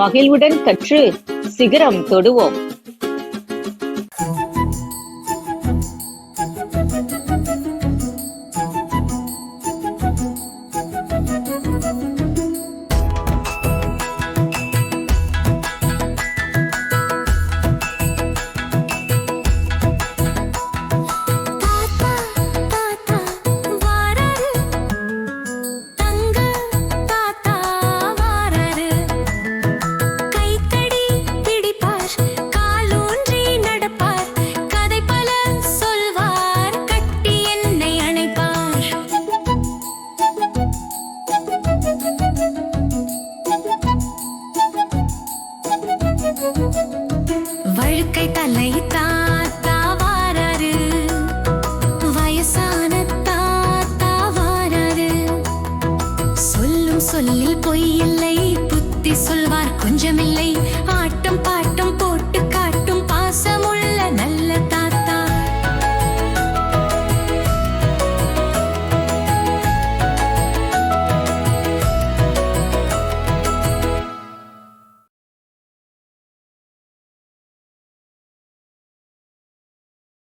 மகிழ்வுடன் கற்று சிகரம் தொடுவோம். வழுக்கை தலை தாத்தா வாராரு, வயசான தாத்தா வாராரு. சொல்லும் சொல்லில் பொய் இல்லை, புத்தி சொல்வார் கொஞ்சமில்லை, ஆட்டம் பாட